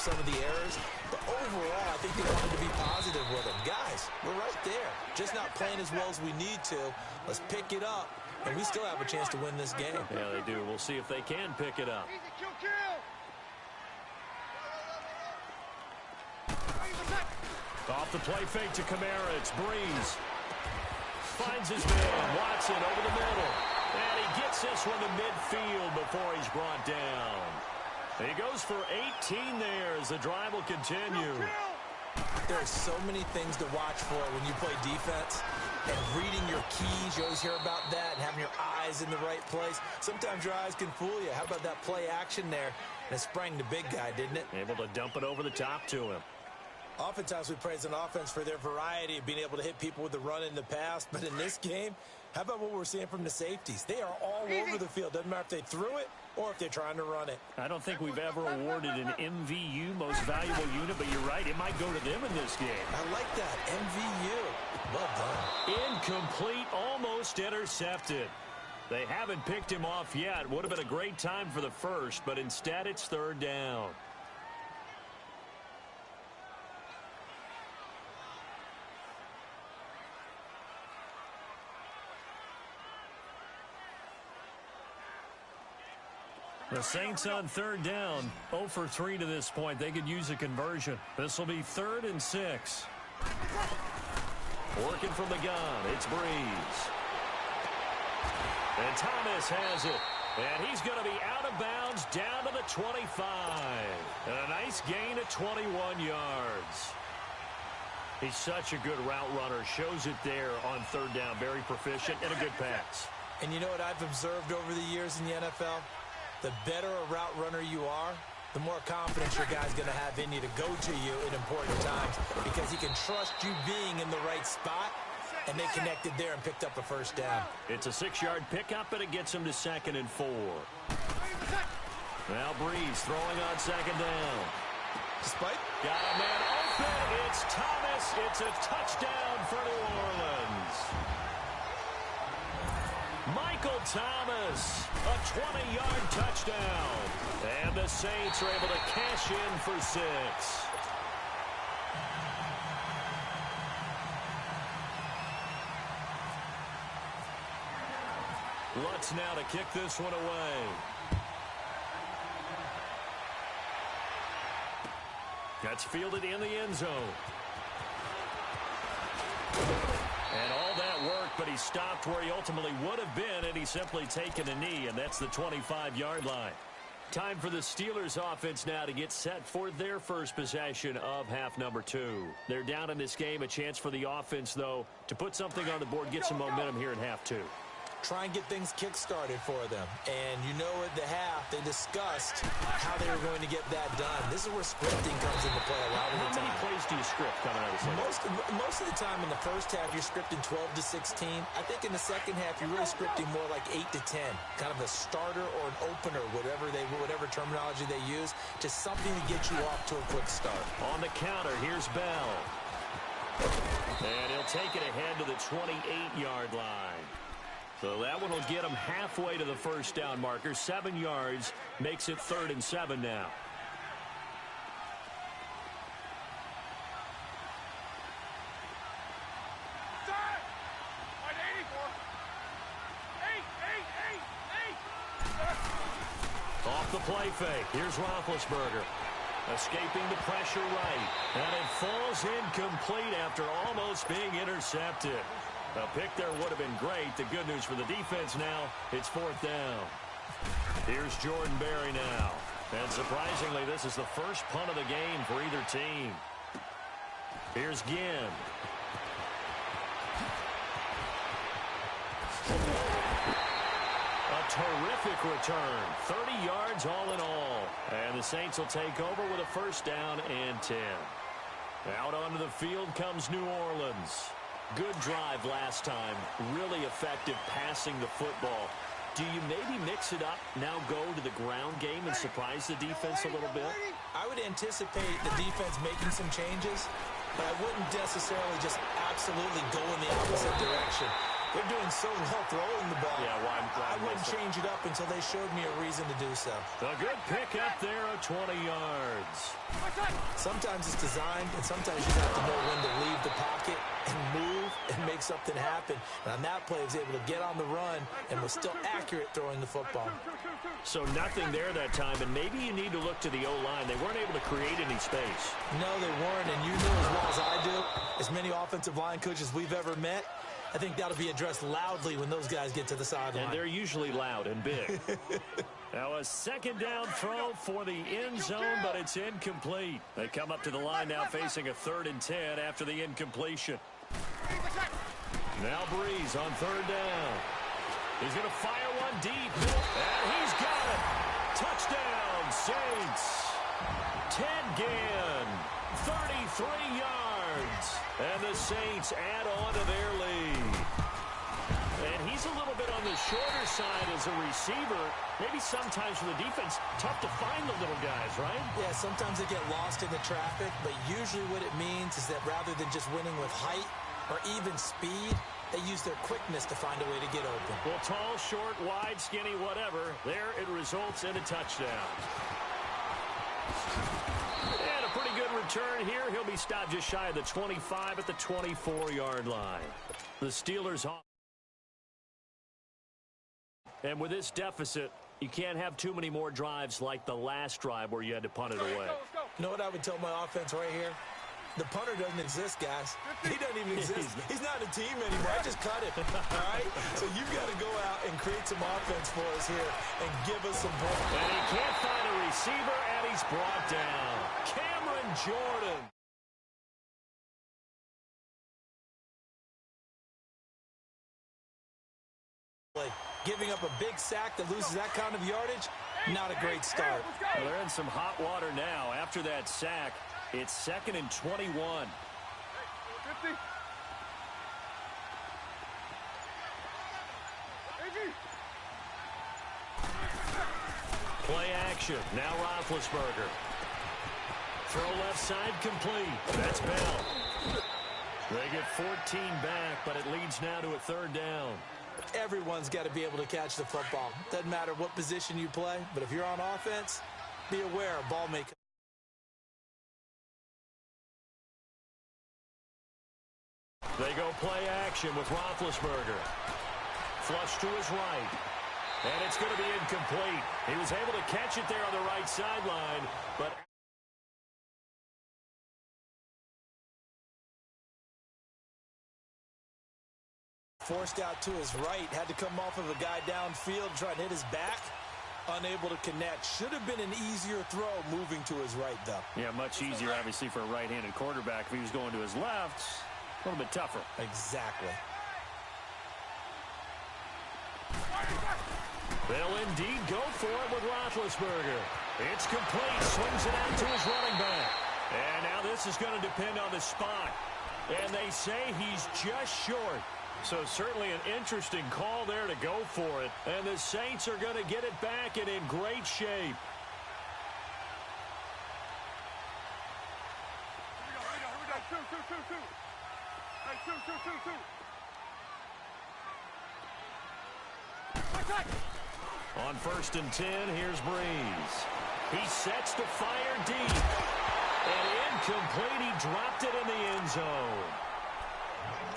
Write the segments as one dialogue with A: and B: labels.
A: some of the errors. But overall, I think they wanted to be positive with them. Guys, we're right there. Just not playing as well as we need to. Let's pick it up, and we still have a chance to win this game.
B: Yeah, they do. We'll see if they can pick it up. Off the play fake to Kamara. It's Breeze. Finds his man. Watson over the middle. And he gets this one to midfield before he's brought down. He goes for 18 there as the drive will continue.
A: There are so many things to watch for when you play defense. And reading your keys, you always hear about that, and having your eyes in the right place. Sometimes your eyes can fool you. How about that play action there? And it sprang the big guy, didn't it?
B: Able to dump it over the top to him.
A: Oftentimes we praise an offense for their variety of being able to hit people with the run in the pass. But in this game, how about what we're seeing from the safeties? They are all over the field. Doesn't matter if they threw it or if they're trying to run it.
B: I don't think we've ever awarded an MVU, most valuable unit, but you're right, it might go to them in this game.
A: I like that, MVU. Well done.
B: Incomplete, almost intercepted. They haven't picked him off yet. Would have been a great time for the first, but instead it's third down. The Saints on third down, 0 for 3 to this point. They could use a conversion. This will be 3rd and 6. Working from the gun, it's Breeze. And Thomas has it. And he's going to be out of bounds down to the 25. And a nice gain of 21 yards. He's such a good route runner. Shows it there on third down. Very proficient and a good pass.
A: And you know what I've observed over the years in the NFL? The better a route runner you are, the more confidence your guy's going to have in you to go to you in important times because he can trust you being in the right spot, and they connected there and picked up a first down.
B: It's a 6-yard pickup, and it gets him to 2nd and 4. Now Breeze throwing on 2nd down.
A: Spike.
B: Got a man open. It's Thomas. It's a touchdown for New Orleans. Michael Thomas, a 20-yard touchdown. And the Saints are able to cash in for 6. Lutz now to kick this one away. That's fielded in the end zone. And all that work, but he stopped where he ultimately would have been, and he's simply taken a knee, and that's the 25-yard line. Time for the Steelers offense now to get set for their first possession of half number 2. They're down in this game. A chance for the offense, though, to put something on the board, get some momentum here in half 2.
A: Try and get things kick-started for them. And you know at the half, they discussed how they were going to get that done. This is where scripting comes into play a lot of the time.
B: How many plays do you script coming out of the second?
A: Most of the time in the first half, you're scripting 12 to 16. I think in the second half, you're really scripting more like 8 to 10. Kind of a starter or an opener, whatever terminology they use, just something to get you off to a quick start.
B: On the counter, here's Bell. And he'll take it ahead to the 28-yard line. So that one will get him halfway to the first down marker. 7 yards makes it 3rd and 7 now. Off the play fake. Here's Roethlisberger. Escaping the pressure right. And it falls incomplete after almost being intercepted. A pick there would have been great. The good news for the defense now, it's 4th down. Here's Jordan Berry now. And surprisingly, this is the first punt of the game for either team. Here's Ginn. A terrific return. 30 yards all in all. And the Saints will take over with a first down and 10. Out onto the field comes New Orleans. Good drive last time. Really effective passing the football. Do you maybe mix it up, now go to the ground game and surprise the defense a little bit?
A: I would anticipate the defense making some changes, but I wouldn't necessarily just absolutely go in the opposite direction. They're doing so well throwing the ball.
B: Yeah,
A: I wouldn't change it up until they showed me a reason to do so.
B: A good pick up there of 20 yards.
A: Sometimes it's designed, and sometimes you have to know when to leave the pocket and move and make something happen. And on that play, he was able to get on the run and was still accurate throwing the football.
B: So nothing there that time, and maybe you need to look to the O-line. They weren't able to create any space.
A: No, they weren't, and you know as well as I do, as many offensive line coaches we've ever met, I think that'll be addressed loudly when those guys get to the sideline.
B: And they're usually loud and big. Now a second down throw for the end zone, but it's incomplete. They come up to the line now facing a 3rd and 10 after the incompletion. Now Breeze on 3rd down. He's going to fire one deep. And he's got it. Touchdown, Saints. Ted Ginn, 33 yards. And the Saints add on to their lead. And he's a little bit on the shorter side as a receiver. Maybe sometimes for the defense, tough to find the little guys, right?
A: Yeah, sometimes they get lost in the traffic, but usually what it means is that rather than just winning with height or even speed, they use their quickness to find a way to get open.
B: Well, tall, short, wide, skinny, whatever, there it results in a touchdown. And a pretty good return here. He'll be stopped just shy of the 25 at the 24-yard line. The Steelers off. And with this deficit, you can't have too many more drives like the last drive where you had to punt it away.
A: You know what I would tell my offense right here? The punter doesn't exist, guys. He doesn't even exist. He's not a team anymore. I just cut him, all right? So you've got to go out and create some offense for us here and give us some points.
B: And he can't find a receiver, and he's brought down. Cameron Jordan.
A: Giving up a big sack that loses that kind of yardage, not a great start.
B: Well, they're in some hot water now. After that sack, it's 2nd and 21. Play action. Now Roethlisberger. Throw left side complete. That's Bell. They get 14 back, but it leads now to a 3rd down.
A: Everyone's got to be able to catch the football. Doesn't matter what position you play, but if you're on offense, be aware a ball may come.
B: They go play action with Roethlisberger. Flush to his right. And it's going to be incomplete. He was able to catch it there on the right sideline, but
A: forced out to his right, had to come off of a guy downfield, trying to hit his back, unable to connect. Should have been an easier throw moving to his right, though.
B: Yeah, much easier, obviously, for a right-handed quarterback. If he was going to his left, a little bit tougher.
A: Exactly.
B: They'll indeed go for it with Roethlisberger. It's complete, swings it out to his running back. And now this is going to depend on the spot. And they say he's just short. So certainly an interesting call there to go for it. And the Saints are going to get it back and in great shape. On 1st and 10, here's Breeze. He sets to fire deep. And incomplete, he dropped it in the end zone.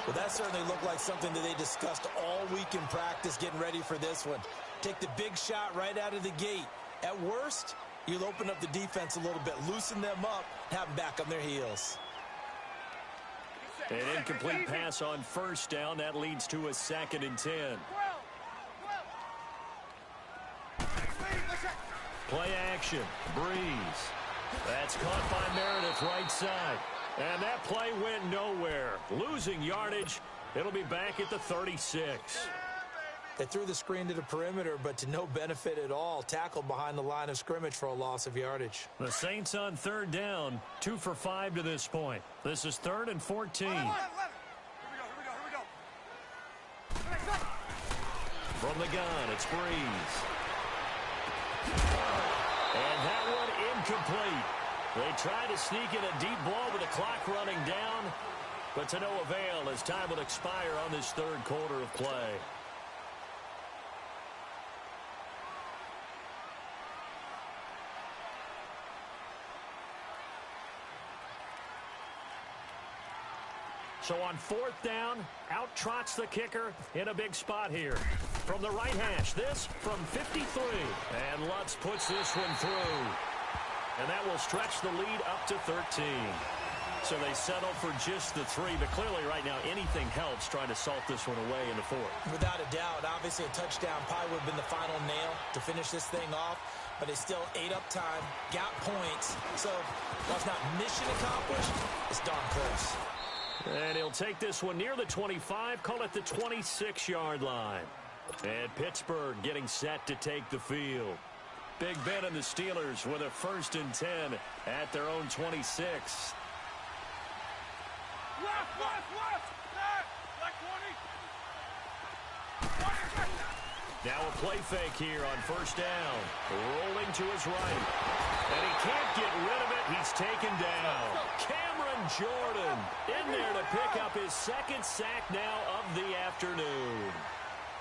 A: Well, that certainly looked like something that they discussed all week in practice getting ready for this one. Take the big shot right out of the gate. At worst, you'll open up the defense a little bit, loosen them up, have them back on their heels.
B: An incomplete pass on 1st down. That leads to a 2nd and 10. Play action. Breeze. That's caught by Meredith right side. And that play went nowhere. Losing yardage. It'll be back at the 36.
A: They threw the screen to the perimeter, but to no benefit at all. Tackled behind the line of scrimmage for a loss of yardage.
B: The Saints on 3rd down. 2 for 5 to this point. This is 3rd and 14. From the gun, it's Breeze. And that one incomplete. They tried to sneak in a deep ball with the clock running down, but to no avail as time will expire on this 3rd quarter of play. So on 4th down, out trots the kicker in a big spot here. From the right hash, this from 53. And Lutz puts this one through. And that will stretch the lead up to 13. So they settle for just the 3. But clearly right now, anything helps trying to salt this one away in the 4th.
A: Without a doubt, obviously a touchdown probably would have been the final nail to finish this thing off. But they still ate up time, got points. So while it's not mission accomplished, it's darn close.
B: And he'll take this one near the 25, call it the 26-yard line. And Pittsburgh getting set to take the field. Big Ben and the Steelers with a 1st and 10 at their own 26. Now a play fake here on 1st down. Rolling to his right. And he can't get rid of it. He's taken down. Cameron Jordan in there to pick up his 2nd sack now of the afternoon.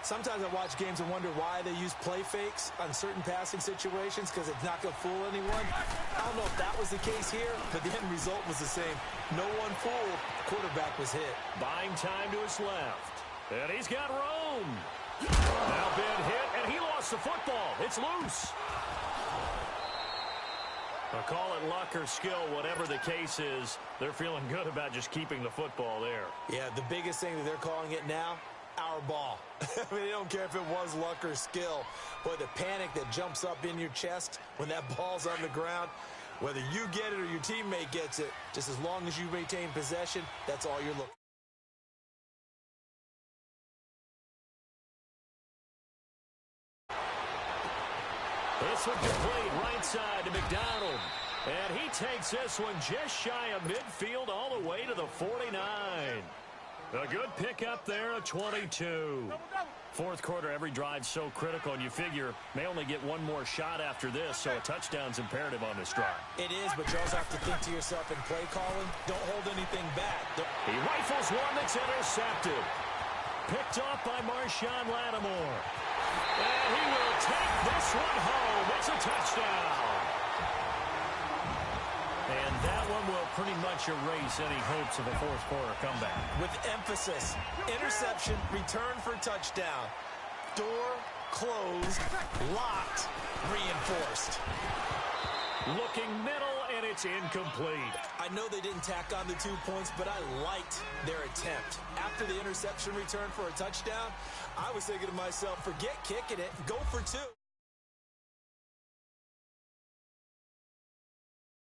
A: Sometimes I watch games and wonder why they use play fakes on certain passing situations because it's not going to fool anyone. I don't know if that was the case here, but the end result was the same. No one fooled. The quarterback was hit.
B: Buying time to his left. And he's got room. Now Ben hit, and he lost the football. It's loose. I'll call it luck or skill, whatever the case is. They're feeling good about just keeping the football there.
A: Yeah, the biggest thing that they're calling it now, our ball. I mean, they don't care if it was luck or skill. Boy, the panic that jumps up in your chest when that ball's on the ground, whether you get it or your teammate gets it, just as long as you maintain possession, that's all you're looking for.
B: This one complete right side to McDonald. And he takes this one just shy of midfield all the way to the 49. A good pickup there, a 22. 4th quarter, every drive so critical, and you figure may only get one more shot after this, so a touchdown's imperative on this drive.
A: It is, but you also have to think to yourself in play calling, don't hold anything back.
B: He rifles one that's intercepted. Picked off by Marshawn Lattimore. And he will take this one home. It's a touchdown. And that one will pretty much erase any hopes of a 4th quarter comeback.
A: With emphasis, interception, return for touchdown. Door closed, locked, reinforced.
B: Looking middle, and it's incomplete.
A: I know they didn't tack on the 2 points, but I liked their attempt. After the interception return for a touchdown, I was thinking to myself, forget kicking it, go for 2.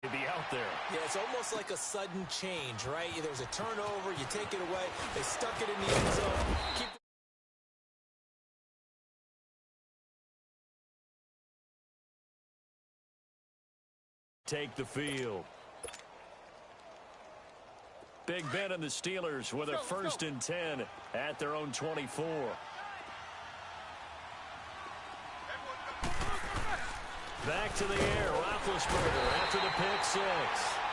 B: To be out there.
A: Yeah, it's almost like a sudden change, right? There's a turnover, you take it away, they stuck it in the end zone.
B: Take the field. Big Ben and the Steelers with a 1st and 10 at their own 24. Back to the air, Roethlisberger after the pick 6.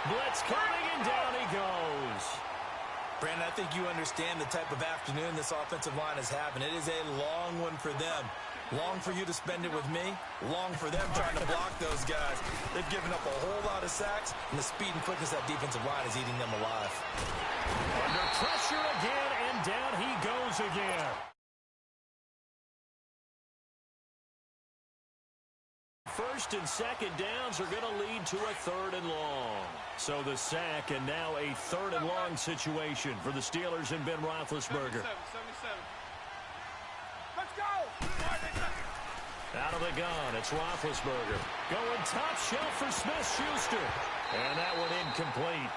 B: Blitz coming, and down he goes.
A: Brandon, I think you understand the type of afternoon this offensive line is having. It is a long one for them. Long for you to spend it with me. Long for them trying to block those guys. They've given up a whole lot of sacks, and the speed and quickness of that defensive line is eating them alive.
B: Under pressure again, and down he goes again. First and second downs are going to lead to a 3rd and long. So the sack, and now a 3rd and long situation for the Steelers and Ben Roethlisberger. 77. Let's go! Out of the gun, it's Roethlisberger. Going top shelf for Smith-Schuster. And that one incomplete.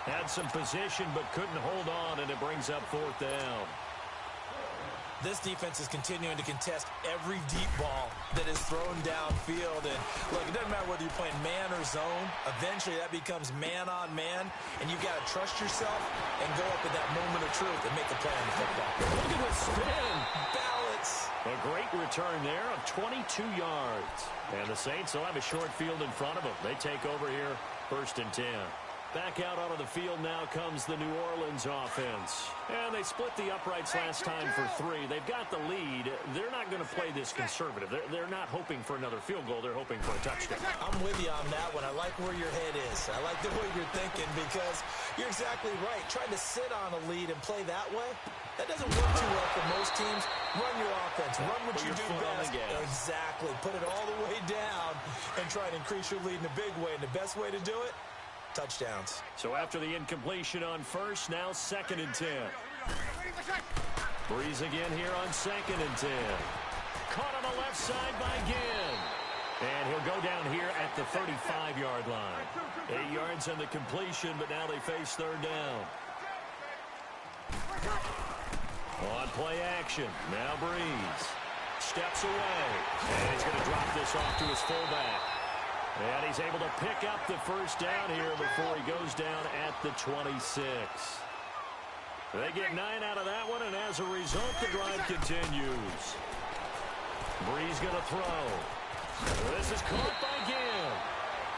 B: Had some position but couldn't hold on, and it brings up 4th down.
A: This defense is continuing to contest every deep ball that is thrown downfield. And look, it doesn't matter whether you're playing man or zone. Eventually, that becomes man on man, and you've got to trust yourself and go up at that moment of truth and make a play on the football.
B: Look at the spin.
A: Balance.
B: A great return there of 22 yards. And the Saints will have a short field in front of them. They take over here, 1st and 10. Back out onto the field now comes the New Orleans offense. And they split the uprights last time for 3. They've got the lead. They're not going to play this conservative. They're not hoping for another field goal. They're hoping for a touchdown.
A: I'm with you on that one. I like where your head is. I like the way you're thinking because, You're exactly right. Trying to sit on a lead and play that way, that doesn't work too well for most teams. Run your offense. Run what you do best. Exactly. Put it all the way down and try and increase your lead in a big way. And the best way to do it, touchdowns.
B: So after the incompletion on first, now 2nd and 10. Breeze again here on 2nd and 10. Caught on the left side by Ginn. And he'll go down here at the 35-yard line. 8 yards on the completion, but now they face 3rd down. On play action, now Breeze. Steps away, and he's going to drop this off to his fullback. And he's able to pick up the 1st down here before he goes down at the 26. They get 9 out of that one, and as a result, the drive continues. Breeze going to throw. This is caught by Ginn.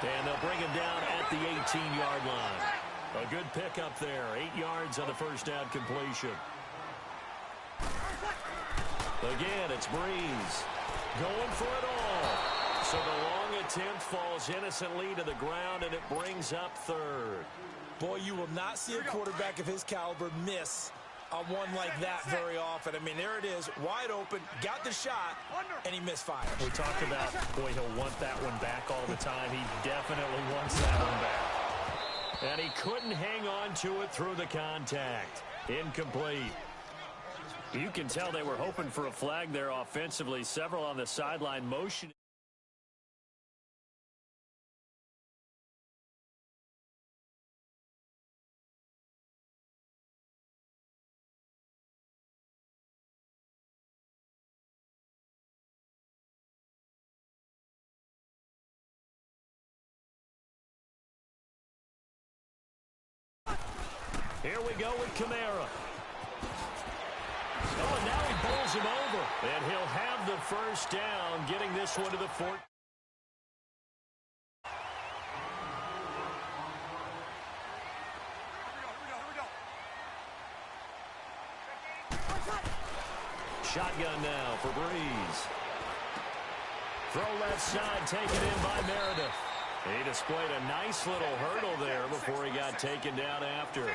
B: And they'll bring him down at the 18-yard line. A good pickup there. 8 yards on the 1st down completion. Again, it's Breeze. Going for it all. So the long attempt falls innocently to the ground, and it brings up 3rd.
A: Boy, you will not see a quarterback of his caliber miss on one like that very often. I mean, there it is, wide open, got the shot, and he misfired.
B: We talked about, boy, he'll want that one back all the time. He definitely wants that one back. And he couldn't hang on to it through the contact. Incomplete. You can tell they were hoping for a flag there offensively. Several on the sideline motion. Here we go with Kamara. Oh, and now he bowls him over. And he'll have the 1st down, getting this one to the 4th. Shotgun now for Breeze. Throw left side, taken in by Meredith. He displayed a nice little hurdle there before he got taken down after.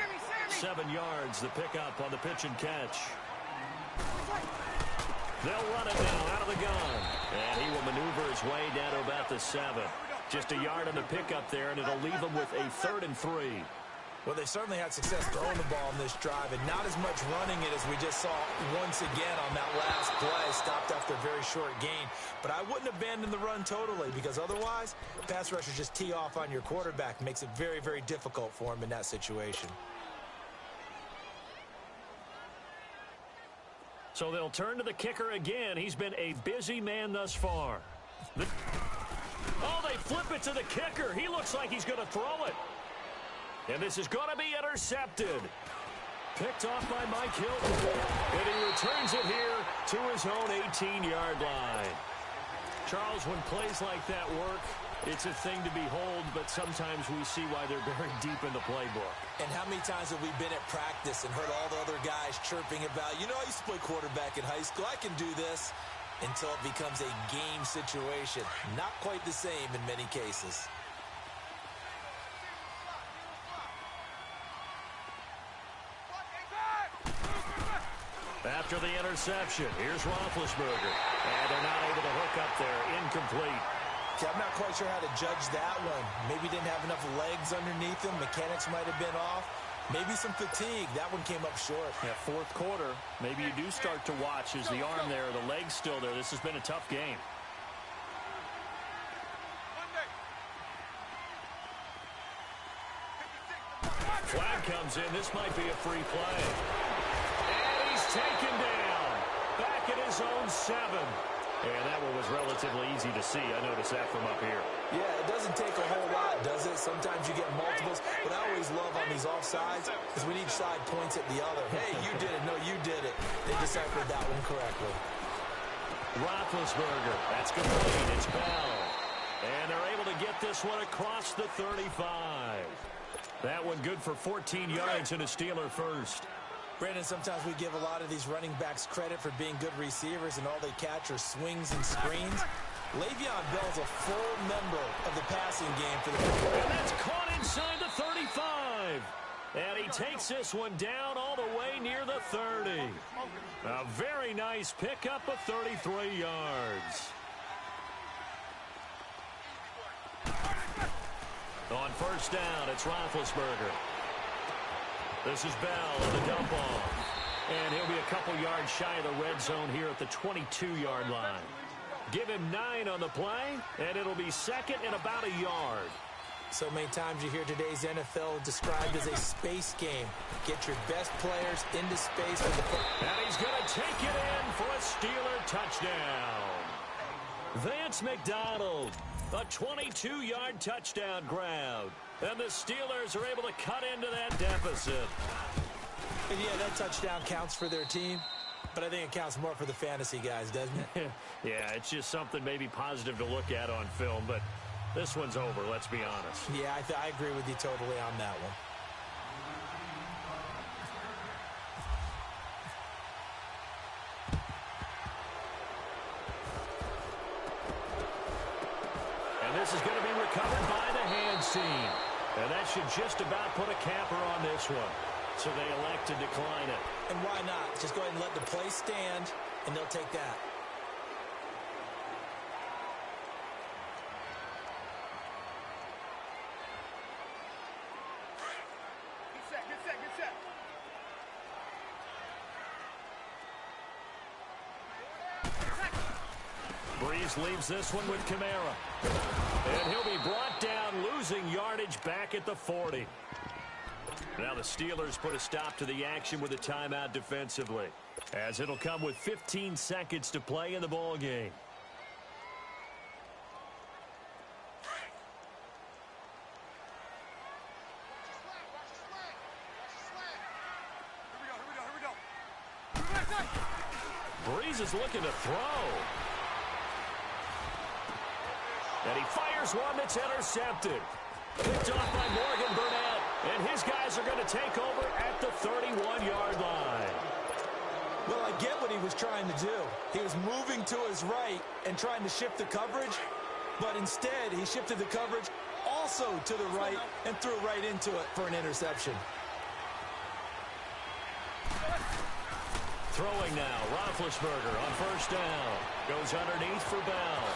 B: 7 yards, the pickup on the pitch and catch. They'll run it now out of the gun. And he will maneuver his way down to about the 7. Just a yard on the pickup there, and it'll leave him with a 3rd and 3.
A: Well, they certainly had success throwing the ball in this drive, and not as much running it as we just saw once again on that last play. Stopped after a very short gain. But I wouldn't abandon the run totally, because otherwise, pass rushers just tee off on your quarterback. Makes it very, very difficult for him in that situation.
B: So they'll turn to the kicker again. He's been a busy man thus far. Oh, they flip it to the kicker. He looks like he's going to throw it. And this is going to be intercepted. Picked off by Mike Hilton. And he returns it here to his own 18-yard line. Charles, when plays like that work, it's a thing to behold, but sometimes we see why they're very deep in the playbook.
A: And how many times have we been at practice and heard all the other guys chirping about, you know, I used to play quarterback in high school, I can do this, until it becomes a game situation. Not quite the same in many cases.
B: After the interception, here's Roethlisberger. And they're not able to hook up there. Incomplete.
A: See, I'm not quite sure how to judge that one. Maybe didn't have enough legs underneath him. Mechanics might have been off. Maybe some fatigue. That one came up short.
B: Yeah, 4th quarter. Maybe you do start to watch as the arm there, the leg's still there. This has been a tough game. Flag comes in. This might be a free play. And he's taken down. Back at his own 7. And that one was relatively easy to see. I noticed that from up here.
A: Yeah, it doesn't take a whole lot, does it? Sometimes you get multiples. What I always love on these offsides is when each side points at the other. Hey, you did it. No, you did it. They deciphered that one correctly.
B: Roethlisberger. That's complete. It's Bell. And they're able to get this one across the 35. That one good for 14 yards and a Steeler first.
A: Brandon, sometimes we give a lot of these running backs credit for being good receivers, and all they catch are swings and screens. Le'Veon Bell's a full member of the passing game for the Patriots.
B: And that's caught inside the 35. takes this one down all the way near the 30. A very nice pickup of 33 yards. On first down, it's Roethlisberger. This is Bell on the dump off. And he'll be a couple yards shy of the red zone here at the 22-yard line. Give him 9 on the play, and it'll be second and about a yard.
A: So many times you hear today's NFL described as a space game. Get your best players into space for the football.
B: And he's going to take it in for a Steeler touchdown. Vance McDonald, a 22-yard touchdown grab. And the Steelers are able to cut into that deficit.
A: And yeah, that touchdown counts for their team, but I think it counts more for the fantasy guys, doesn't it?
B: Yeah, it's just something maybe positive to look at on film, but this one's over, let's be honest.
A: Yeah, I agree with you totally on that one.
B: And this is going to be recovered by the hands team. And that should just about put a capper on this one. So they elect to decline it.
A: And why not? Just go ahead and let the play stand, and they'll take that.
C: Get set.
B: Breeze leaves this one with Kamara. And he'll be brought down, losing yardage back at the 40. Now the Steelers put a stop to the action with a timeout defensively, as it'll come with 15 seconds to play in the ball game. Breeze is looking to throw. And he fires one that's intercepted. Picked off by Morgan Burnett. And his guys are going to take over at the 31-yard line.
A: Well, I get what he was trying to do. He was moving to his right and trying to shift the coverage, but instead he shifted the coverage also to the right and threw right into it for an interception.
B: Throwing now, Roethlisberger on first down. Goes underneath for Bell.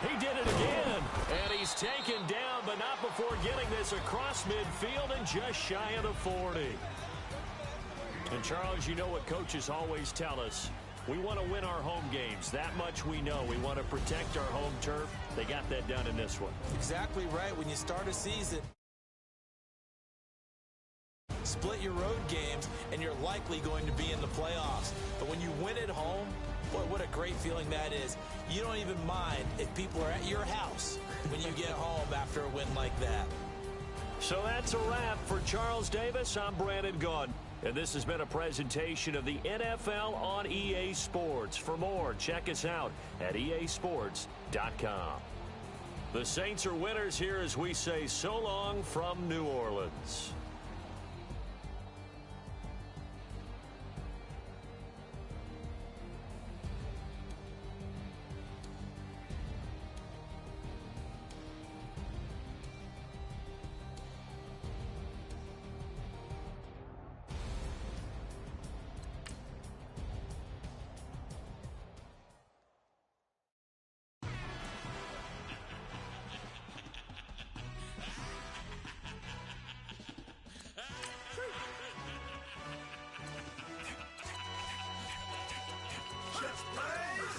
B: He did it again, and he's taken down, but not before getting this across midfield and just shy of the 40. And, Charles, you know what coaches always tell us. We want to win our home games. That much we know. We want to protect our home turf. They got that done in this one.
A: Exactly right. When you start a season, split your road games, and you're likely going to be in the playoffs. But when you win at home, boy, what a great feeling that is. You don't even mind if people are at your house when you get home after a win like that.
B: So that's a wrap for Charles Davis. I'm Brandon Gaudin, and this has been a presentation of the NFL on EA Sports. For more, check us out at easports.com. The Saints are winners here as we say so long from New Orleans.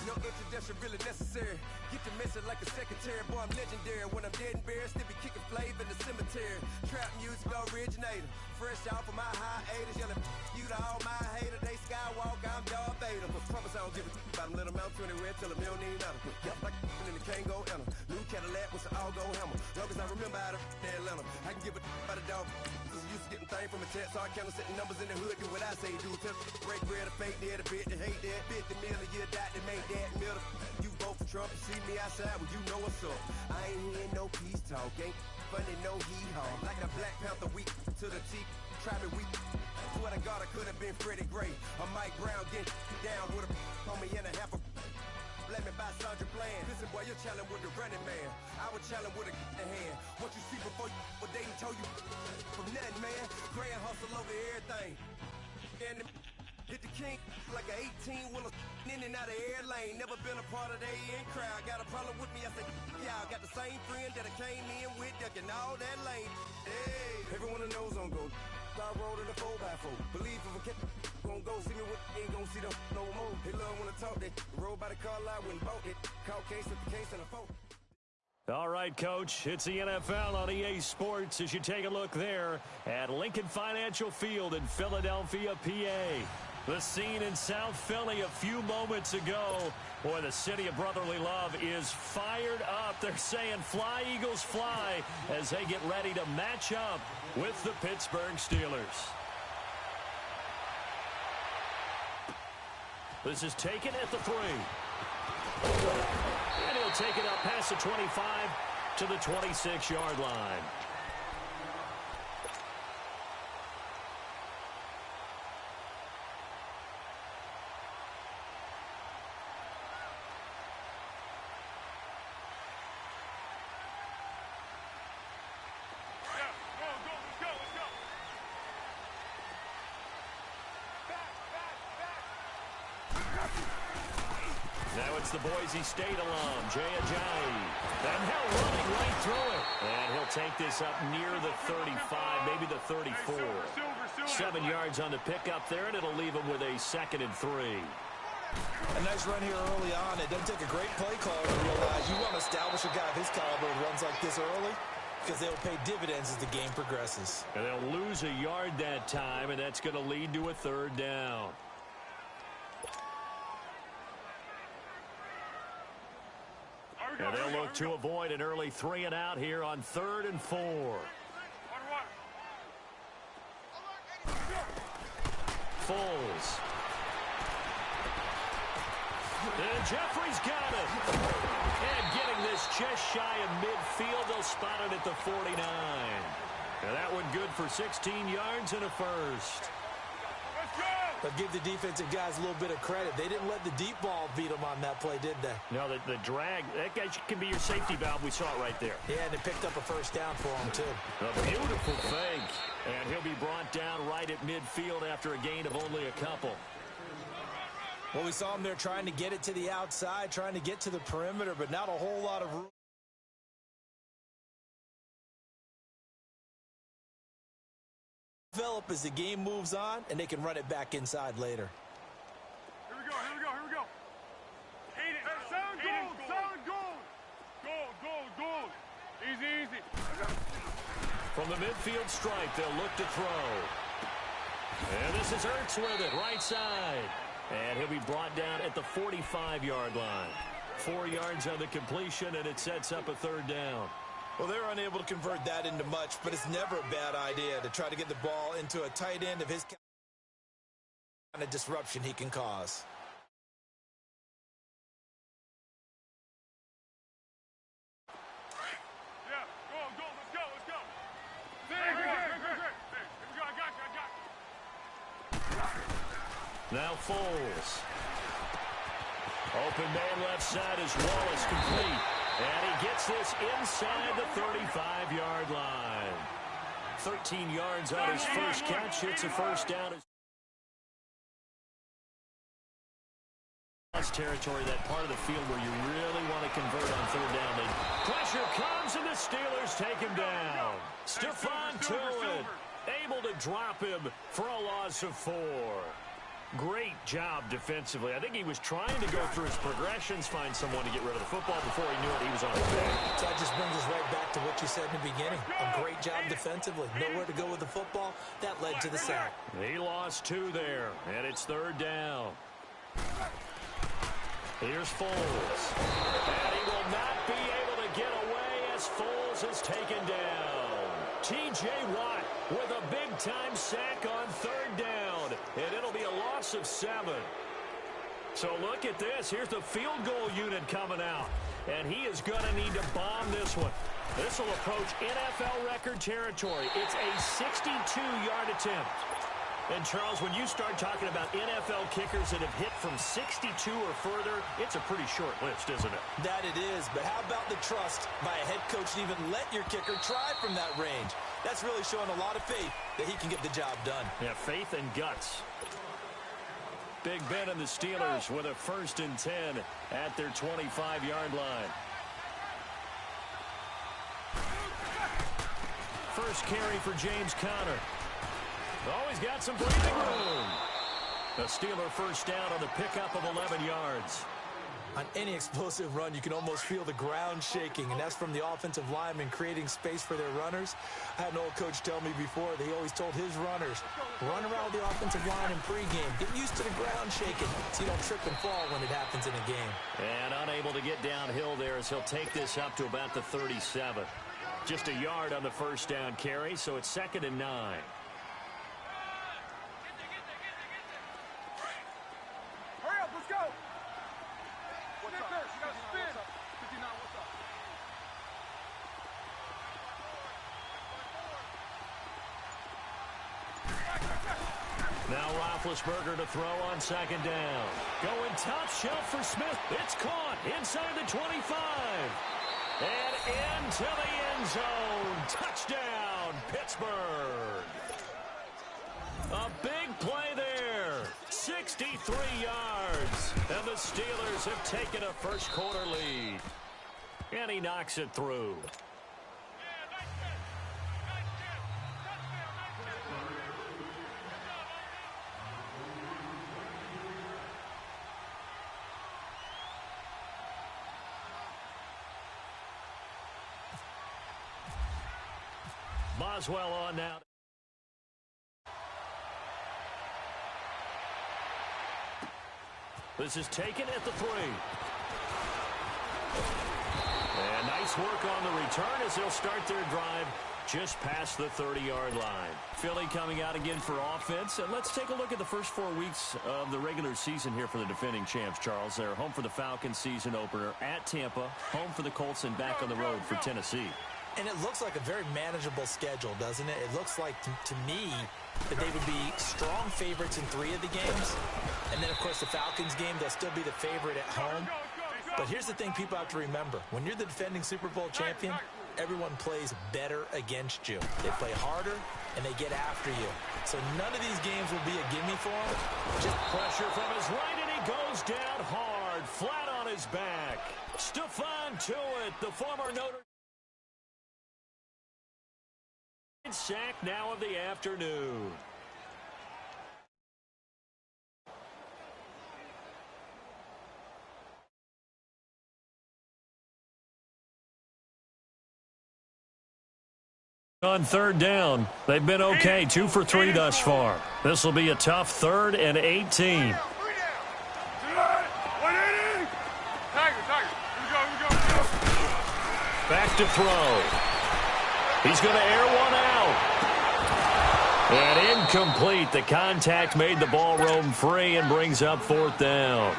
C: No introduction really necessary. Get the message like a secretary. Boy, I'm legendary. When I'm dead and buried, still be kicking flavor in the cemetery. Trap music originator. Fresh off of my hiatus. Yelling you to all my haters. They skywalk, I'm Darth Vader. But promise I don't give a about them. Let them out 20 red till a million ain't out. Yep, like in the Kango enter. New Cadillac with an all-go hammer. Long as I remember how to Atlanta. I can give a about a dog. Used to getting things from a text, so I count setting numbers in the hood, do what I say, do. Tell break bread, a fake dead, a bit to hate that. 50 million, you die to make that middle. You vote for Trump, you see me outside, well, you know what's up. I ain't hearing no peace talk, ain't funny, no hee-haw. Like a Black Panther weak to the teeth, try me weak. Swear to God, I could have been Freddie Gray. Or Mike Brown getting down with a on me and a half a. Let me buy Sandra Bland. Listen, boy, you're challenging with the running man. I was challenging with a hand. What you see before you, what they told you from now. hustle over everything. And hit the king like an 18-wheeler in and out of air lane. Never been a part of the in crowd. Got a problem with me, I say, y'all. Got the same friend that I came in with, ducking all that lane. Hey, everyone knows I'm go. I rolled in a 4x4. Believe if a cat gon' go see me with ain't gon' see them no more. They love when I talk that. Roll by the car lot when bought it. Caught case at the case and a phone.
B: All right, Coach, it's the NFL on EA Sports as you take a look there at Lincoln Financial Field in Philadelphia, PA. The scene in South Philly a few moments ago. Boy, the city of brotherly love is fired up. They're saying fly, Eagles, fly as they get ready to match up with the Pittsburgh Steelers. This is taken at the 3. And he'll take it up past the 25 to the 26-yard line. Now it's the Boise State alum, Jay Ajayi. And he'll running right through it. And he'll take this up near the 35, maybe the 34. 7 yards on the pickup there, and it'll leave him with a 2nd and 3.
A: A nice run here early on. It doesn't take a great play caller to realize you want to establish a guy of his caliber who runs like this early because they'll pay dividends as the game progresses.
B: And they'll lose a yard that time, and that's going to lead to a 3rd down. And they'll look to avoid an early 3 and out here on 3rd and 4. Foles. And Jeffrey's got it. And getting this just shy of midfield, they'll spot it at the 49. And that one good for 16 yards and a 1st.
A: But give the defensive guys a little bit of credit. They didn't let the deep ball beat them on that play, did they?
B: No, the drag, that guy can be your safety valve. We saw it right there.
A: Yeah, and they picked up a 1st down for him, too.
B: A beautiful fake. And he'll be brought down right at midfield after a gain of only a couple.
A: Well, we saw him there trying to get it to the outside, trying to get to the perimeter, but not a whole lot of room. Develop as the game moves on, and they can run it back inside later.
D: Here we go. Hayden, solid goal. Goal. Easy.
B: From the midfield stripe, they'll look to throw. And this is Ertz with it, right side. And he'll be brought down at the 45-yard line. 4 yards on the completion, and it sets up a 3rd down.
A: Well, they're unable to convert that into much, but it's never a bad idea to try to get the ball into a tight end of his kind of disruption he can cause.
D: Yeah, go, let's go. Here we go, I got you.
B: Now Foles. Open man left side is Wallace, complete. And he gets this inside the 35-yard line. 13 yards on his first catch. It's a 1st down. Territory, that part of the field where you really want to convert on 3rd down. Pressure comes, and the Steelers take him down. Stephon Tuitt able to drop him for a loss of 4. Great job defensively. I think he was trying to go through his progressions, find someone to get rid of the football. Before he knew it, he was on his back.
A: So that just brings us right back to what you said in the beginning. A great job defensively. Nowhere to go with the football. That led to the sack.
B: He lost 2 there, and it's 3rd down. Here's Foles. And he will not be able to get away as Foles is taken down. T.J. Watt with a big-time sack on 3rd down. And it'll be a loss of 7. So look at this. Here's the field goal unit coming out. And he is going to need to bomb this one. This will approach NFL record territory. It's a 62-yard attempt. And, Charles, when you start talking about NFL kickers that have hit from 62 or further, it's a pretty short list, isn't it?
A: That it is, but how about the trust by a head coach to even let your kicker try from that range? That's really showing a lot of faith that he can get the job done.
B: Yeah, faith and guts. Big Ben and the Steelers with a 1st and 10 at their 25-yard line. First carry for James Conner. Oh, he's got some breathing room. The Steeler first down on the pickup of 11 yards.
A: On any explosive run, you can almost feel the ground shaking, and that's from the offensive linemen creating space for their runners. I had an old coach tell me before that he always told his runners, run around the offensive line in pregame. Get used to the ground shaking so you don't trip and fall when it happens in a game.
B: And unable to get downhill there as he'll take this up to about the 37. Just a yard on the first down carry, so it's 2nd and 9.
D: Hurry up, let's go. What's up? You got to spin. 59, what's up?
B: Now Roethlisberger to throw on 2nd down. Going top shelf for Smith. It's caught inside the 25. And into the end zone. Touchdown, Pittsburgh. A big play there. 63 yards. And the Steelers have taken a first-quarter lead. And he knocks it through. Boswell on now. This is taken at the 3. And nice work on the return as they'll start their drive just past the 30-yard line. Philly coming out again for offense. And let's take a look at the first 4 weeks of the regular season here for the defending champs, Charles. They're home for the Falcons season opener at Tampa, home for the Colts, and back on the road for Tennessee.
A: And it looks like a very manageable schedule, doesn't it? It looks like, to me, that they would be strong favorites in 3 of the games. And then, of course, the Falcons game, they'll still be the favorite at home. But here's the thing people have to remember. When you're the defending Super Bowl champion, everyone plays better against you. They play harder, and they get after you. So none of these games will be a gimme for them.
B: Just pressure from his right, and he goes down hard, flat on his back. Stephon Tuitt, the former Notre Dame sack now of the afternoon. On 3rd down, they've been okay, 2 for 3 thus far. This will be a tough 3rd and 18. Back to throw. He's going to air one out. And incomplete. The contact made the ball roam free and brings up 4th down.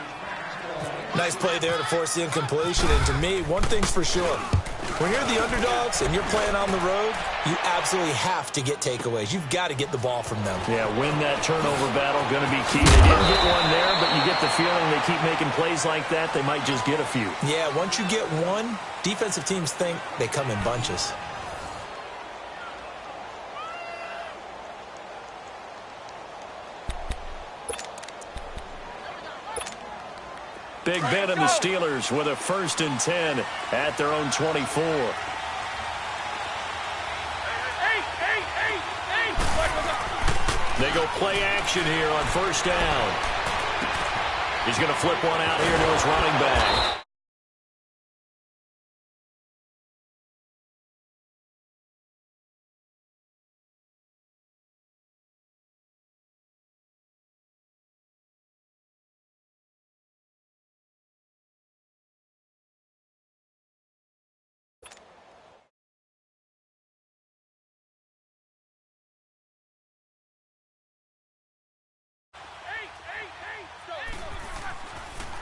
A: Nice play there to force the incompletion. And to me, one thing's for sure. When you're the underdogs and you're playing on the road, you absolutely have to get takeaways. You've got to get the ball from them.
B: Yeah, win that turnover battle, going to be key. They didn't get one there, but you get the feeling they keep making plays like that, they might just get a few.
A: Yeah, once you get one, defensive teams think they come in bunches.
B: Big Ben and the Steelers with a 1st and 10 at their own 24. They go play action here on 1st down. He's going to flip one out here to his running back.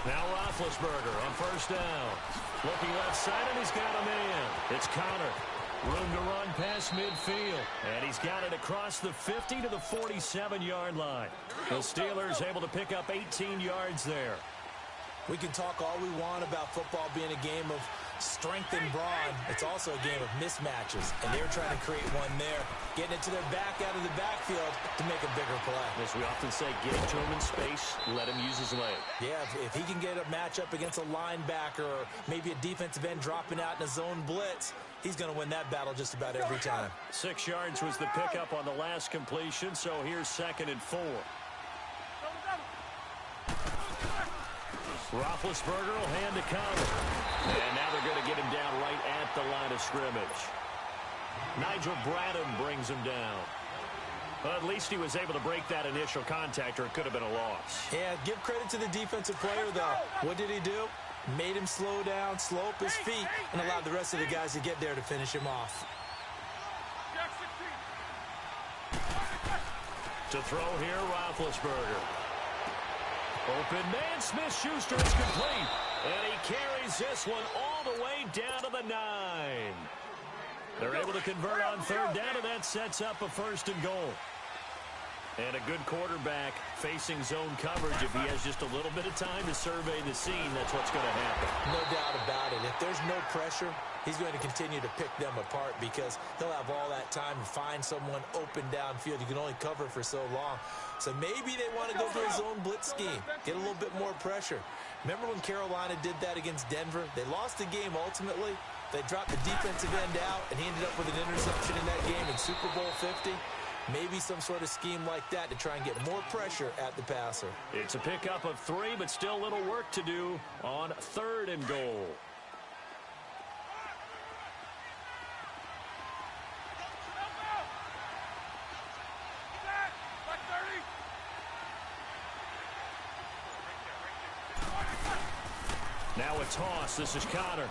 B: Now Roethlisberger on 1st down. Looking left side, and he's got a man. It's Conner. Room to run past midfield. And he's got it across the 50 to the 47-yard line. The Steelers able to pick up 18 yards there.
A: We can talk all we want about football being a game of strength and brawn. It's also a game of mismatches, and they're trying to create one there, getting it to their back out of the backfield to make a bigger play.
B: As we often say, get it to him in space, let him use his leg.
A: Yeah, if he can get a matchup against a linebacker or maybe a defensive end dropping out in a zone blitz, he's going to win that battle just about every time.
B: 6 yards was the pickup on the last completion, so here's 2nd and 4. Roethlisberger will hand to Conner. And now they're going to get him down right at the line of scrimmage. Nigel Bradham brings him down. Well, at least he was able to break that initial contact, or it could have been a loss.
A: Yeah, give credit to the defensive player, though. What did he do? Made him slow down, slow up his feet, and allowed the rest of the guys to get there to finish him off.
B: To throw here, Roethlisberger. Open man, Smith-Schuster is complete. And he carries this one all the way down to the 9. They're able to convert on 3rd down, and that sets up a 1st and goal. And a good quarterback facing zone coverage. If he has just a little bit of time to survey the scene, that's what's going to happen.
A: No doubt about it. If there's no pressure, he's going to continue to pick them apart because he'll have all that time to find someone open downfield. You can only cover for so long. So maybe they want to go for a zone blitz scheme, get a little bit more pressure. Remember when Carolina did that against Denver? They lost the game ultimately. They dropped the defensive end out, and he ended up with an interception in that game in Super Bowl 50. Maybe some sort of scheme like that to try and get more pressure at the passer.
B: It's a pickup of 3, but still a little work to do on 3rd and goal. Now a toss. This is Conner.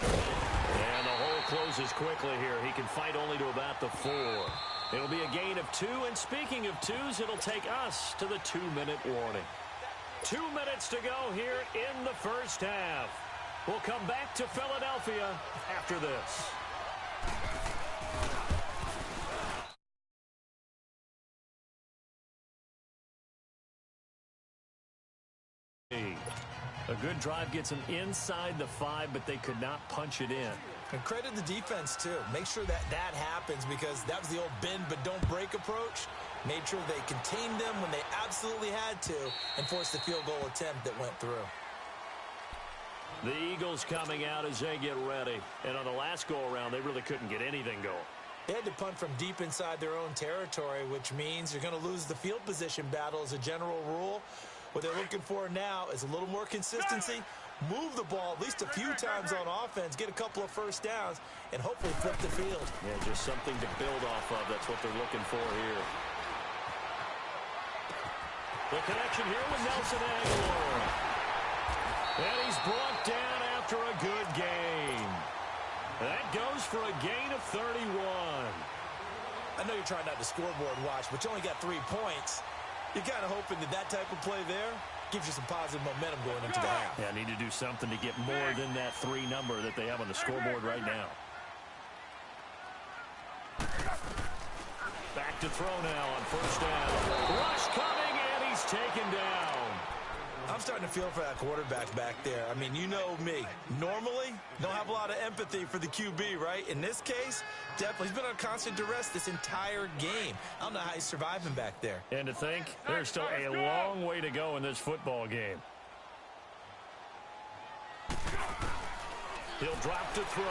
B: And the hole closes quickly here. He can fight only to about the 4. It'll be a gain of 2, and speaking of 2s, it'll take us to the 2-minute warning. 2 minutes to go here in the first half. We'll come back to Philadelphia after this. A good drive gets them inside the 5, but they could not punch it in.
A: And credit the defense, too. Make sure that that happens because that was the old bend but don't break approach. Made sure they contained them when they absolutely had to and forced the field goal attempt that went through.
B: The Eagles coming out as they get ready. And on the last go-around, they really couldn't get anything going.
A: They had to punt from deep inside their own territory, which means you're going to lose the field position battle as a general rule. What they're looking for now is a little more consistency, move the ball at least a few times on offense, get a couple of first downs, and hopefully flip the field.
B: Yeah, just something to build off of. That's what they're looking for here. The connection here with Nelson Aguilar. And he's brought down after a good gain. That goes for a gain of 31.
A: I know you're trying not to scoreboard watch, but you only got 3 points. You're kind of hoping that that type of play there gives you some positive momentum going into the half.
B: Yeah, need to do something to get more than that 3 number that they have on the scoreboard right now. Back to throw now on first down. Rush coming, and he's taken down.
A: I'm starting to feel for that quarterback back there. I mean, you know me. Normally, don't have a lot of empathy for the QB, right? In this case, definitely. He's been on constant duress this entire game. I don't know how he's surviving back there.
B: And to think, there's still a long way to go in this football game. He'll drop to throw.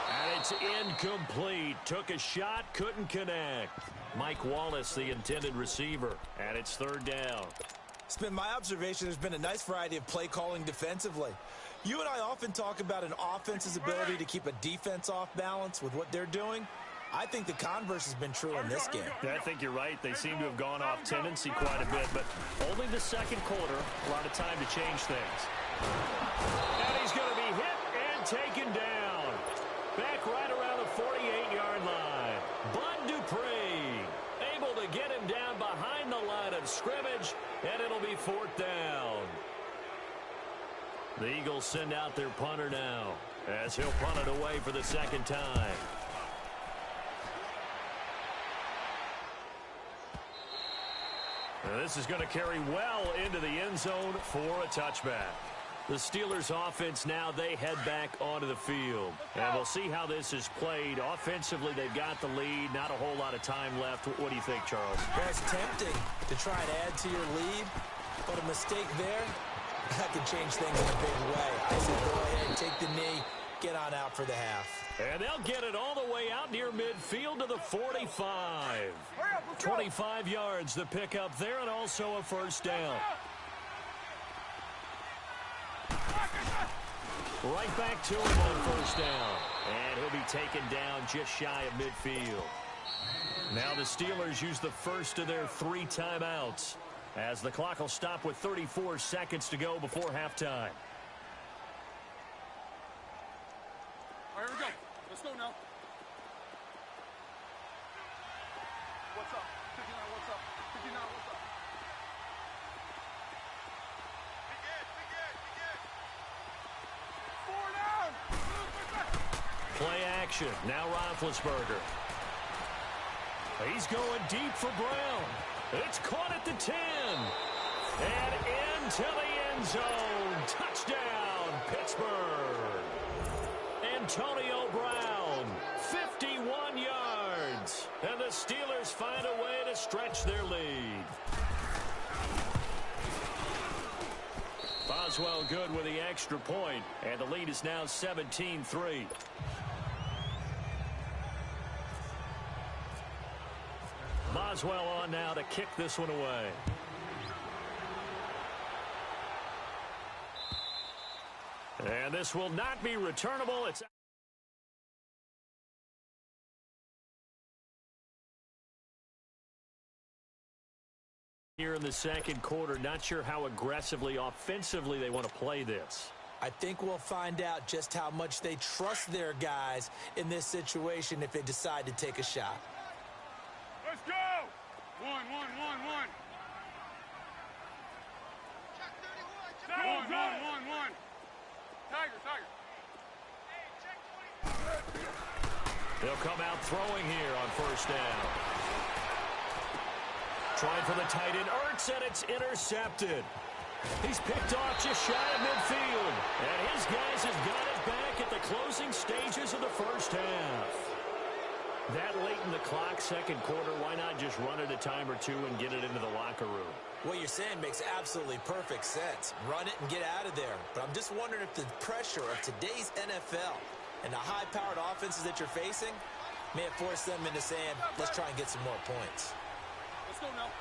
B: And it's incomplete. Took a shot, couldn't connect. Mike Wallace, the intended receiver, and it's 3rd down.
A: It's been my observation there's been a nice variety of play calling defensively. You and I often talk about an offense's ability to keep a defense off balance with what they're doing. I think the converse has been true in this game.
B: Yeah, I think you're right. They seem to have gone off tendency quite a bit, but only the second quarter, a lot of time to change things. And he's going to be hit and taken down. Back right around the 48-yard line. Bud Dupree able to get him down behind the line of scrimmage, and it'll be 4th down. The Eagles send out their punter now as he'll punt it away for the second time. This is going to carry well into the end zone for a touchback. The Steelers offense now, they head back onto the field. And we'll see how this is played. Offensively, they've got the lead. Not a whole lot of time left. What do you think, Charles?
A: Well, it's tempting to try and add to your lead, but a mistake there, that could change things in a big way. I say go ahead, take the knee, get on out for the half.
B: And they'll get it all the way out near midfield to the 45. 25 yards to pick up there, and also a first down. Right back to him on first down. And he'll be taken down just shy of midfield. Now the Steelers use the first of their 3 timeouts, as the clock will stop with 34 seconds to go before halftime.
D: All right, here we go. Let's go now. What's up? 59, what's up? 59, what's up?
B: Play action. Now Roethlisberger. He's going deep for Brown. It's caught at the 10. And into the end zone. Touchdown, Pittsburgh. Antonio Brown, 51 yards. And the Steelers find a way to stretch their lead. Boswell good with the extra point, and the lead is now 17-3. Boswell on now to kick this one away. And this will not be returnable. It's here in the second quarter. Not sure how aggressively, offensively they want to play this.
A: I think we'll find out just how much they trust their guys in this situation if they decide to take a shot.
D: Let's go! One. One. Tiger.
B: They'll come out throwing here on first down. Trying for the tight end, Ertz, and it's intercepted. He's picked off just shy of midfield. And his guys have got it back at the closing stages of the first half. That late in the clock, second quarter, why not just run it a time or two and get it into the locker room?
A: What you're saying makes absolutely perfect sense. Run it and get out of there. But I'm just wondering if the pressure of today's NFL and the high-powered offenses that you're facing may have forced them into saying, let's try and get some more points.
D: Let's go now.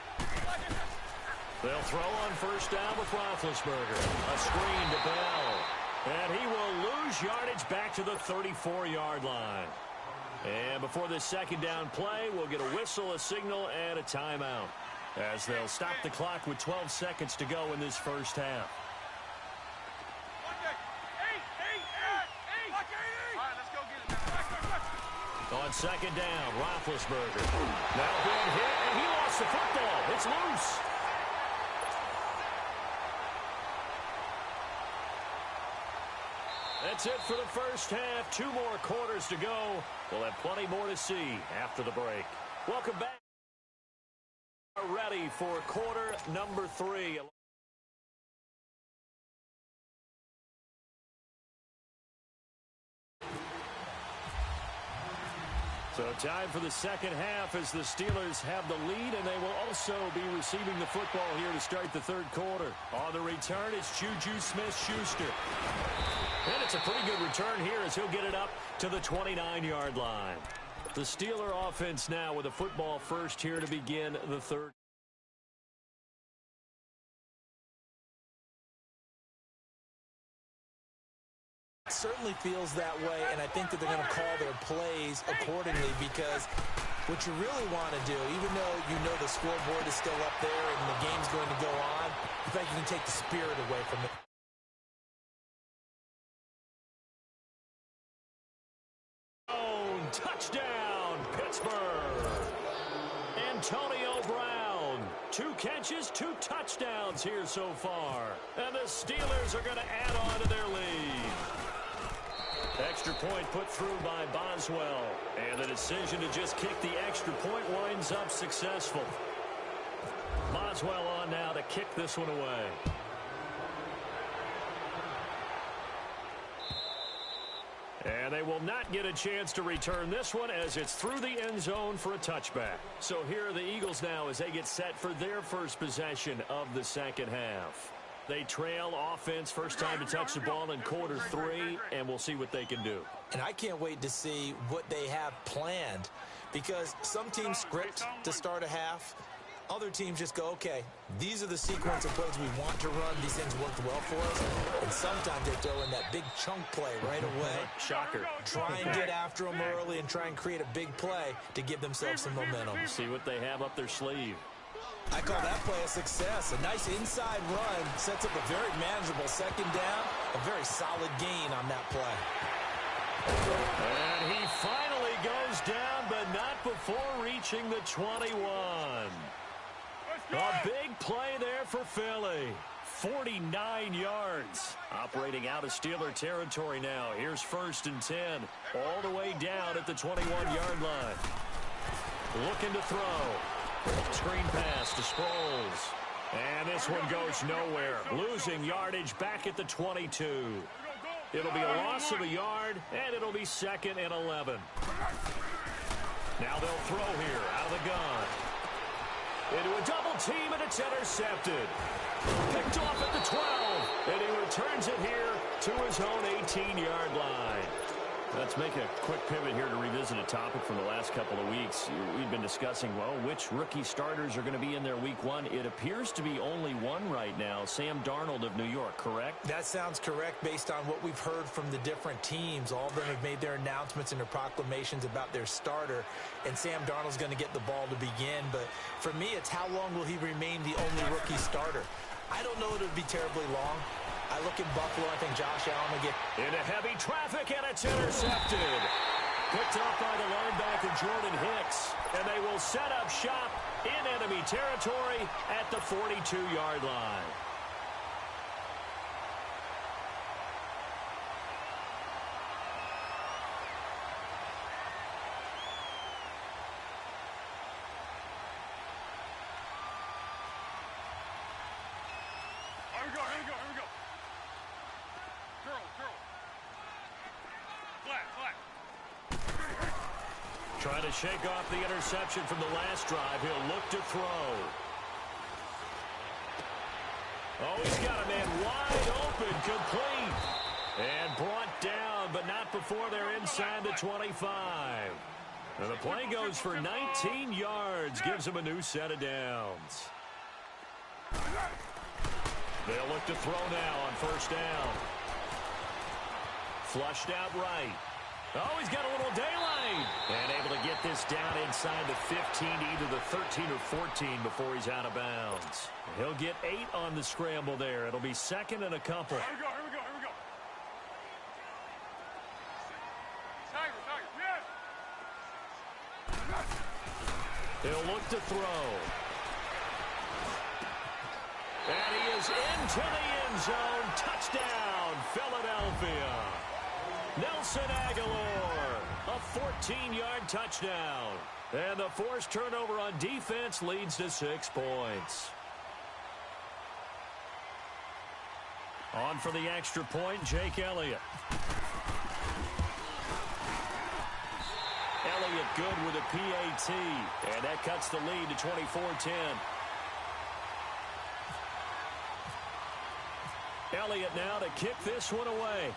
B: They'll throw on first down with Roethlisberger. A screen to Bell. And he will lose yardage back to the 34-yard line. And before this second down play, we'll get a whistle, a signal, and a timeout, as they'll stop the clock with 12 seconds to go in this first half. On second down, Roethlisberger. Now being hit, and he lost the football. It's loose. That's it for the first half. 2 more quarters to go. We'll have plenty more to see after the break. Welcome back. Ready for quarter number 3. So time for the second half as the Steelers have the lead, and they will also be receiving the football here to start the third quarter. On the return, it's Juju Smith-Schuster. And it's a pretty good return here as he'll get it up to the 29-yard line. The Steeler offense now with a football first here to begin the third.
A: It certainly feels that way, and I think that they're going to call their plays accordingly, because what you really want to do, even though you know the scoreboard is still up there and the game's going to go on, you think you can take the spirit away from it.
B: Touchdown, Pittsburgh. Antonio Brown 2 catches, 2 touchdowns here so far. And the Steelers are going to add on to their lead. Extra point put through by Boswell. And the decision to just kick the extra point winds up successful. Boswell on now to kick this one away. And they will not get a chance to return this one as it's through the end zone for a touchback. So here are the Eagles now as they get set for their first possession of the second half. They trail offense, first time to touch the ball in quarter 3, and we'll see what they can do.
A: And I can't wait to see what they have planned, because some teams script to start a half. Other teams just go, okay, these are the sequence of plays we want to run. These things worked well for us. And sometimes they throw in that big chunk play right away.
B: Shocker.
A: Try and get after them early and try and create a big play to give themselves some momentum.
B: See what they have up their sleeve.
A: I call that play a success. A nice inside run sets up a very manageable second down. A very solid gain on that play.
B: And he finally goes down, but not before reaching the 21. A big play there for Philly. 49 yards. Operating out of Steeler territory now. Here's 1st and 10. All the way down at the 21-yard line. Looking to throw. Screen pass to Sproles. And this one goes nowhere. Losing yardage back at the 22. It'll be a loss of a yard, and it'll be 2nd and 11. Now they'll throw here out of the gun. Into a double team, and it's intercepted. Picked off at the 12, and he returns it here to his own 18-yard line. Let's make a quick pivot here to revisit a topic from the last couple of weeks. We've been discussing, well, which rookie starters are going to be in there week 1. It appears to be only one right now, Sam Darnold of New York, correct?
A: That sounds correct based on what we've heard from the different teams. All of them have made their announcements and their proclamations about their starter, and Sam Darnold's going to get the ball to begin. But for me, it's how long will he remain the only rookie starter? I don't know if it would be terribly long. I look at Buffalo, I think Josh Allen will get
B: into heavy traffic, and it's intercepted. Picked up by the linebacker, Jordan Hicks. And they will set up shop in enemy territory at the 42-yard line.
D: Here we go, here we go, here we go. Curl. Flat.
B: Trying to shake off the interception from the last drive. He'll look to throw. Oh, he's got a man wide open, complete. And brought down, but not before they're inside the 25. And the play goes for 19 yards, gives him a new set of downs. They'll look to throw now on 1st down. Flushed out right. Oh, he's got a little daylight. And able to get this down inside the 15, either the 13 or 14 before he's out of bounds. He'll get 8 on the scramble there. It'll be 2nd and a couple.
D: Here we go. Tiger, yes!
B: He'll look to throw. And he is into the end zone. Touchdown, Philadelphia. Nelson Aguilar, a 14-yard touchdown. And the forced turnover on defense leads to 6 points. On for the extra point, Jake Elliott. Elliott good with a PAT. And that cuts the lead to 24-10. Elliott now to kick this one away.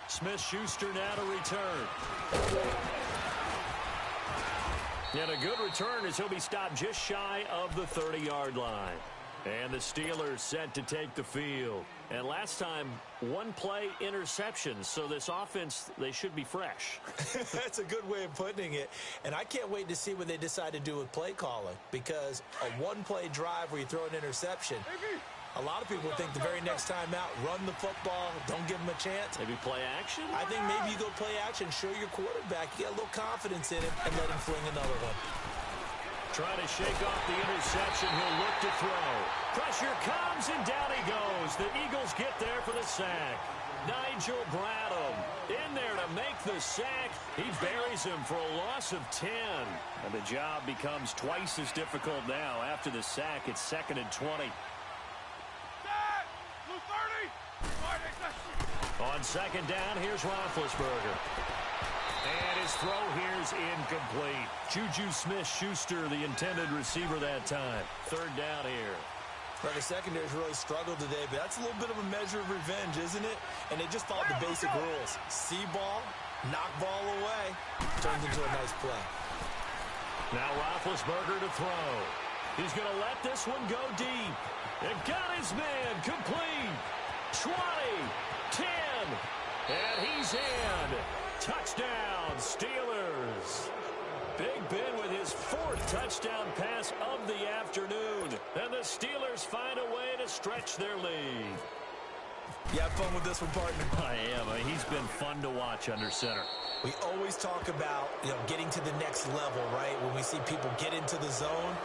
B: Smith-Schuster now to return. And a good return as he'll be stopped just shy of the 30-yard line. And the Steelers set to take the field. And last time, 1 play interception. So this offense, they should be fresh.
A: That's a good way of putting it. And I can't wait to see what they decide to do with play calling. Because a 1-play drive where you throw an interception, A lot of people think the very next time out, run the football, don't give him a chance.
B: Maybe play action?
A: I think maybe you go play action, show your quarterback, you get a little confidence in him, and let him fling another one.
B: Trying to shake off the interception. He'll look to throw. Pressure comes, and down he goes. The Eagles get there for the sack. Nigel Bradham in there to make the sack. He buries him for a loss of 10. And the job becomes twice as difficult now. After the sack, it's 2nd and 20. On 2nd down, here's Roethlisberger. And his throw here's incomplete. Juju Smith-Schuster, the intended receiver that time. 3rd down here.
A: Well, the secondary's really struggled today, but that's a little bit of a measure of revenge, isn't it? And they just followed the basic rules. See ball, knock ball away. Turns into a nice play.
B: Now Roethlisberger to throw. He's going to let this one go deep. And got his man complete. 20, 10, and he's in. Touchdown, Steelers. Big Ben with his 4th touchdown pass of the afternoon. And the Steelers find a way to stretch their lead.
A: You have fun with this one, partner?
B: I am. He's been fun to watch under center.
A: We always talk about, getting to the next level, right? When we see people get into the zone,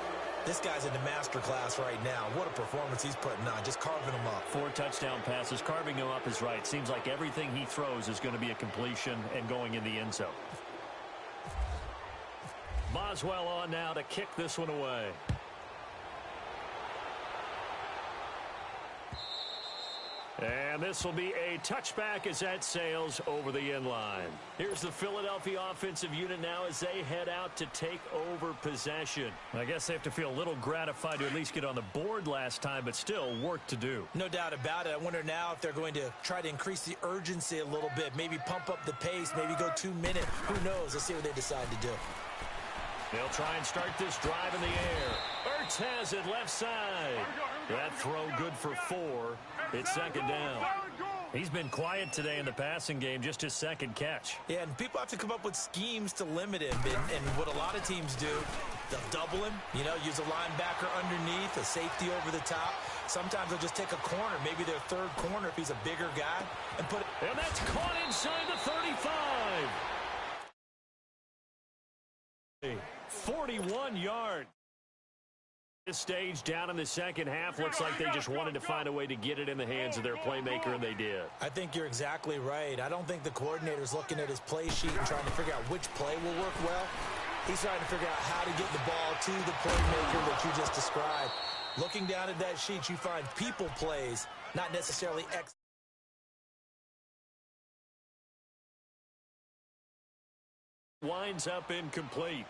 A: this guy's in the master class right now. What a performance he's putting on, just carving them up.
B: 4 touchdown passes. Carving him up is right. Seems like everything he throws is going to be a completion and going in the end zone. Boswell on now to kick this one away. And this will be a touchback as that sails over the end line. Here's the Philadelphia offensive unit now as they head out to take over possession. I guess they have to feel a little gratified to at least get on the board last time, but still work to do.
A: No doubt about it. I wonder now if they're going to try to increase the urgency a little bit, maybe pump up the pace, maybe go 2 minutes. Who knows? Let's see what they decide to do.
B: They'll try and start this drive in the air. Ertz has it left side. That throw good for 4. It's 2nd down. He's been quiet today in the passing game, just his 2nd catch.
A: Yeah, and people have to come up with schemes to limit him. And what a lot of teams do, they'll double him, use a linebacker underneath, a safety over the top. Sometimes they'll just take a corner, maybe their 3rd corner if he's a bigger guy, and put it.
B: And that's caught inside the 35. 41 yards. This stage down in the second half looks like they just wanted to find a way to get it in the hands of their playmaker, and they did.
A: I think you're exactly right. I don't think the coordinator's looking at his play sheet and trying to figure out which play will work well. He's trying to figure out how to get the ball to the playmaker that you just described. Looking down at that sheet, you find people plays, not necessarily
B: winds up incomplete.